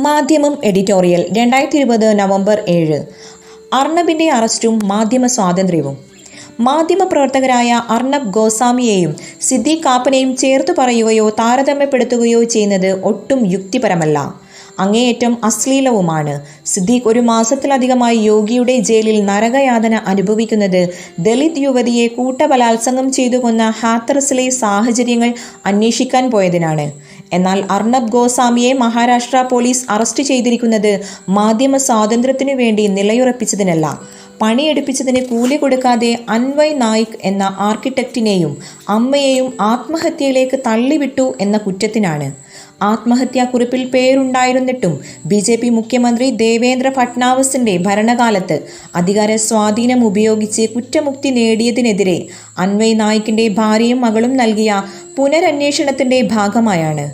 മാധ്യമം editorial 2020 November 7. അർണബിന്റെ അറസ്റ്റും മാധ്യമ സ്വാതന്ത്ര്യവും. മാധ്യമപ്രവർത്തകരായ അർണബ് ഗോസ്വാമിയെയും സിദ്ദീഖ് കാപ്പനെയും ചേർത്തു പറയുകയോ താരതമ്യപ്പെടുത്തുകയോ ചെയ്യുന്നത് ഒട്ടും യുക്തിപരമല്ല, അങ്ങേയറ്റം അശ്ലീലവുമാണ്. സിദ്ദീഖ് ഒരു മാസത്തിലധികമായി യോഗിയുടെ ജയിലിൽ നരകയാതന അനുഭവിക്കുന്നത് ദളിത് യുവതിയെ കൂട്ടബലാത്സംഗം ചെയ്തു കൊന്ന ഹാത്രസിലെ സാഹചര്യങ്ങൾ അന്വേഷിക്കാൻ പോയതിനാണ്. എന്നാൽ അർണബ് ഗോസ്വാമിയെ മഹാരാഷ്ട്ര പോലീസ് അറസ്റ്റ് ചെയ്തിരിക്കുന്നത് മാധ്യമ സ്വാതന്ത്ര്യത്തിനു വേണ്ടി നിലയുറപ്പിച്ചതിനല്ല, പണിയെടുപ്പിച്ചതിന് കൂലി കൊടുക്കാതെ അൻവയ് നായിക് എന്ന ആർക്കിടെക്റ്റിനെയും അമ്മയെയും ആത്മഹത്യയിലേക്ക് തള്ളിവിട്ടു എന്ന കുറ്റത്തിനാണ്. ആത്മഹത്യാക്കുറിപ്പിൽ പേരുണ്ടായിരുന്നിട്ടും BJP മുഖ്യമന്ത്രി ദേവേന്ദ്ര ഫട്നാവിസിന്റെ ഭരണകാലത്ത് അധികാര സ്വാധീനം ഉപയോഗിച്ച് കുറ്റമുക്തി നേടിയതിനെതിരെ അൻവയ് നായിക്കിന്റെ ഭാര്യയും മകളും നൽകിയ പുനരന്വേഷണത്തിന്റെ ഭാഗമായാണ്.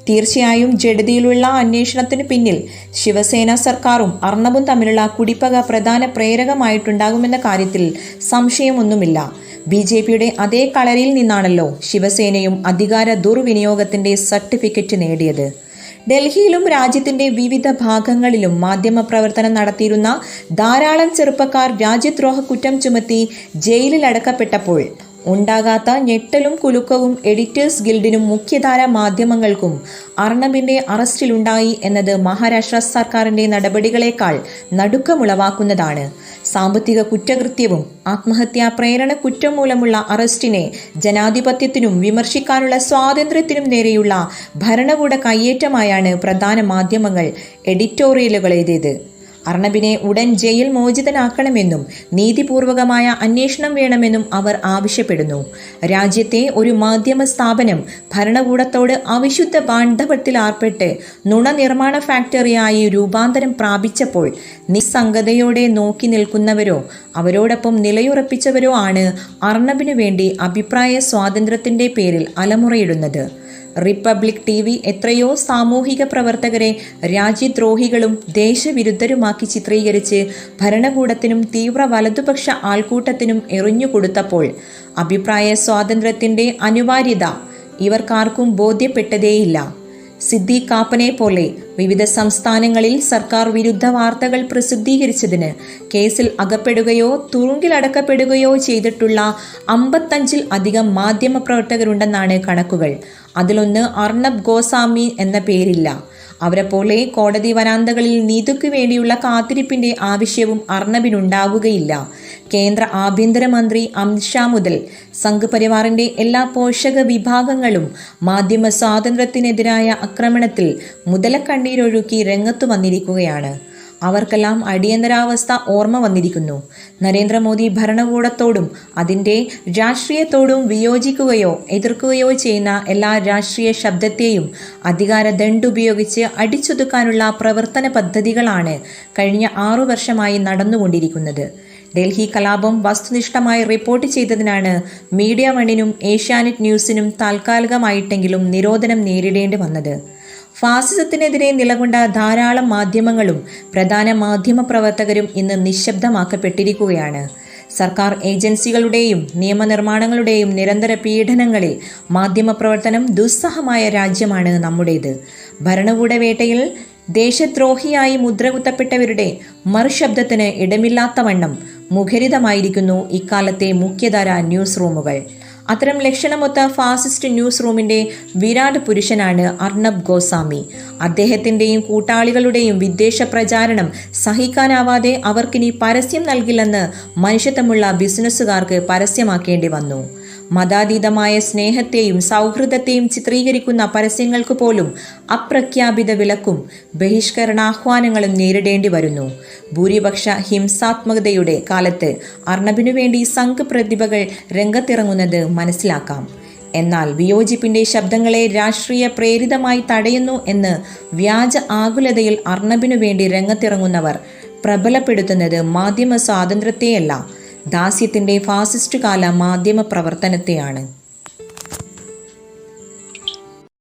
തീർച്ചയായും ജഡതിയിലുള്ള അന്വേഷണത്തിനു പിന്നിൽ ശിവസേന സർക്കാരും അർണബും തമ്മിലുള്ള കുടിപ്പക പ്രധാന പ്രേരകമായിട്ടുണ്ടാകുമെന്ന കാര്യത്തിൽ സംശയമൊന്നുമില്ല. BJPയുടെ അതേ കളരിയിൽ നിന്നാണല്ലോ ശിവസേനയും അധികാര ദുർവിനിയോഗത്തിന്റെ സർട്ടിഫിക്കറ്റ് നേടിയത്. ഡൽഹിയിലും രാജ്യത്തിന്റെ വിവിധ ഭാഗങ്ങളിലും മാധ്യമപ്രവർത്തനം നടത്തിയിരുന്ന ധാരാളം ചെറുപ്പക്കാർ രാജ്യദ്രോഹ കുറ്റം ചുമത്തി ജയിലിൽ അടക്കപ്പെട്ടപ്പോൾ ഉണ്ടാകാത്ത ഞെട്ടലും കുലുക്കവും എഡിറ്റേഴ്സ് ഗിൽഡിനും മുഖ്യധാര മാധ്യമങ്ങൾക്കും അർണബിന്റെ അറസ്റ്റിലുണ്ടായി എന്നത് മഹാരാഷ്ട്ര സർക്കാരിന്റെ നടപടികളെക്കാൾ നടുക്കമുളവാക്കുന്നതാണ്. സാമ്പത്തിക കുറ്റകൃത്യവും ആത്മഹത്യാ പ്രേരണ കുറ്റം മൂലമുള്ള അറസ്റ്റിനെ ജനാധിപത്യത്തിനും വിമർശിക്കാനുള്ള സ്വാതന്ത്ര്യത്തിനും നേരെയുള്ള ഭരണകൂട കയ്യേറ്റമായാണ് പ്രധാന മാധ്യമങ്ങൾ എഡിറ്റോറിയലുകൾ എഴുതിയത്. അർണബിനെ ഉടൻ ജയിൽ മോചിതനാക്കണമെന്നും നീതിപൂർവകമായ അന്വേഷണം വേണമെന്നും അവർ ആവശ്യപ്പെടുന്നു. രാജ്യത്തെ ഒരു മാധ്യമ സ്ഥാപനം ഭരണകൂടത്തോട് അവിശുദ്ധ ബാന്ധവത്തിലാർപ്പെട്ട് നുണനിർമ്മാണ ഫാക്ടറിയായി രൂപാന്തരം പ്രാപിച്ചപ്പോൾ നിസ്സംഗതയോടെ നോക്കി നിൽക്കുന്നവരോ അവരോടൊപ്പം നിലയുറപ്പിച്ചവരോ ആണ് അർണബിനു വേണ്ടി അഭിപ്രായ സ്വാതന്ത്ര്യത്തിന്റെ പേരിൽ അലമുറയിടുന്നത്. റിപ്പബ്ലിക് TV എത്രയോ സാമൂഹിക പ്രവർത്തകരെ രാജ്യദ്രോഹികളും ദേശവിരുദ്ധരുമാക്കി ചിത്രീകരിച്ച് ഭരണകൂടത്തിനും തീവ്ര വലതുപക്ഷ ആൾക്കൂട്ടത്തിനും എറിഞ്ഞുകൊടുത്തപ്പോൾ അഭിപ്രായ സ്വാതന്ത്ര്യത്തിന്റെ അനിവാര്യത ഇവർക്കാർക്കും ബോധ്യപ്പെട്ടതേയില്ല. സിദ്ദീഖ് കാപ്പനെ പോലെ വിവിധ സംസ്ഥാനങ്ങളിൽ സർക്കാർ വിരുദ്ധ വാർത്തകൾ പ്രസിദ്ധീകരിച്ചതിന് കേസിൽ അകപ്പെടുകയോ തുറുങ്കിലടക്കപ്പെടുകയോ ചെയ്തിട്ടുള്ള 55-ൽ അധികം മാധ്യമപ്രവർത്തകരുണ്ടെന്നാണ് കണക്കുകൾ. അതിലൊന്ന് അർണബ് ഗോസ്വാമി എന്ന പേരില്ല. അവരെ പോലെ കോടതി വരാന്തകളിൽ നീതിക്കു വേണ്ടിയുള്ള കാത്തിരിപ്പിന്റെ ആവശ്യവും അർണബിനുണ്ടാവുകയില്ല. കേന്ദ്ര ആഭ്യന്തരമന്ത്രി അമിത് ഷാ മുതൽ സംഘ് പരിവാറിന്റെ എല്ലാ പോഷക വിഭാഗങ്ങളും മാധ്യമ സ്വാതന്ത്ര്യത്തിനെതിരായ ആക്രമണത്തിൽ മുതലക്കണ്ണീരൊഴുക്കി രംഗത്തു വന്നിരിക്കുകയാണ്. അവർക്കെല്ലാം അടിയന്തരാവസ്ഥ ഓർമ്മ വന്നിരിക്കുന്നു. നരേന്ദ്രമോദി ഭരണകൂടത്തോടും അതിൻ്റെ രാഷ്ട്രീയത്തോടും വിയോജിക്കുകയോ എതിർക്കുകയോ ചെയ്യുന്ന എല്ലാ രാഷ്ട്രീയ ശബ്ദത്തെയും അധികാര ദണ്ഡുപയോഗിച്ച് അടിച്ചൊതുക്കാനുള്ള പ്രവർത്തന പദ്ധതികളാണ് കഴിഞ്ഞ 6 വർഷമായി നടന്നുകൊണ്ടിരിക്കുന്നത്. ഡൽഹി കലാപം വസ്തുനിഷ്ഠമായി റിപ്പോർട്ട് ചെയ്തതിനാണ് മീഡിയ വണ്ണിനും ഏഷ്യാനെറ്റ് ന്യൂസിനും താൽക്കാലികമായിട്ടെങ്കിലും നിരോധനം നേരിടേണ്ടി വന്നത്. ഫാസിസത്തിനെതിരെ നിലകൊണ്ട ധാരാളം മാധ്യമങ്ങളും പ്രധാന മാധ്യമ പ്രവർത്തകരും ഇന്ന് നിശബ്ദമാക്കപ്പെട്ടിരിക്കുകയാണ്. സർക്കാർ ഏജൻസികളുടെയും നിയമനിർമ്മാണങ്ങളുടെയും നിരന്തര പീഡനങ്ങളിൽ മാധ്യമപ്രവർത്തനം ദുസ്സഹമായ രാജ്യമാണ് നമ്മുടേത്. ഭരണകൂട വേട്ടയിൽ ദേശദ്രോഹിയായി മുദ്രകുത്തപ്പെട്ടവരുടെ മറുശബ്ദത്തിന് ഇടമില്ലാത്തവണ്ണം മുഖരിതമായിരിക്കുന്നു ഇക്കാലത്തെ മുഖ്യധാര ന്യൂസ് റൂമുകൾ. അത്തരം ലക്ഷണമൊത്ത ഫാസിസ്റ്റ് ന്യൂസ് റൂമിന്റെ വിരാട് പുരുഷനാണ് അർണബ് ഗോസ്വാമി. അദ്ദേഹത്തിന്റെയും കൂട്ടാളികളുടെയും വിദ്വേഷ പ്രചാരണം സഹിക്കാനാവാതെ അവർക്കിനി പരസ്യം നൽകില്ലെന്ന് മനുഷ്യത്വമുള്ള ബിസിനസ്സുകാർക്ക് പരസ്യമാക്കേണ്ടി വന്നു. മതാതീതമായ സ്നേഹത്തെയും സൗഹൃദത്തെയും ചിത്രീകരിക്കുന്ന പരസ്യങ്ങൾക്ക് പോലും അപ്രഖ്യാപിത വിലക്കും ബഹിഷ്കരണാഹ്വാനങ്ങളും നേരിടേണ്ടി വരുന്നു. ഭൂരിപക്ഷ ഹിംസാത്മകതയുടെ കാലത്ത് അർണബിനു വേണ്ടി സംഘ് പ്രതിഭകൾ രംഗത്തിറങ്ങുന്നത് മനസ്സിലാക്കാം. എന്നാൽ വിയോജിപ്പിന്റെ ശബ്ദങ്ങളെ രാഷ്ട്രീയ പ്രേരിതമായി തടയുന്നു എന്ന് വ്യാജ ആകുലതയിൽ അർണബിനു വേണ്ടി രംഗത്തിറങ്ങുന്നവർ പ്രബലപ്പെടുത്തുന്നത് മാധ്യമ സ്വാതന്ത്ര്യത്തെയല്ല, ദാസ്യത്തിന്റെ ഫാസിസ്റ്റ് കാല മാധ്യമ പ്രവർത്തനത്തെയാണ്.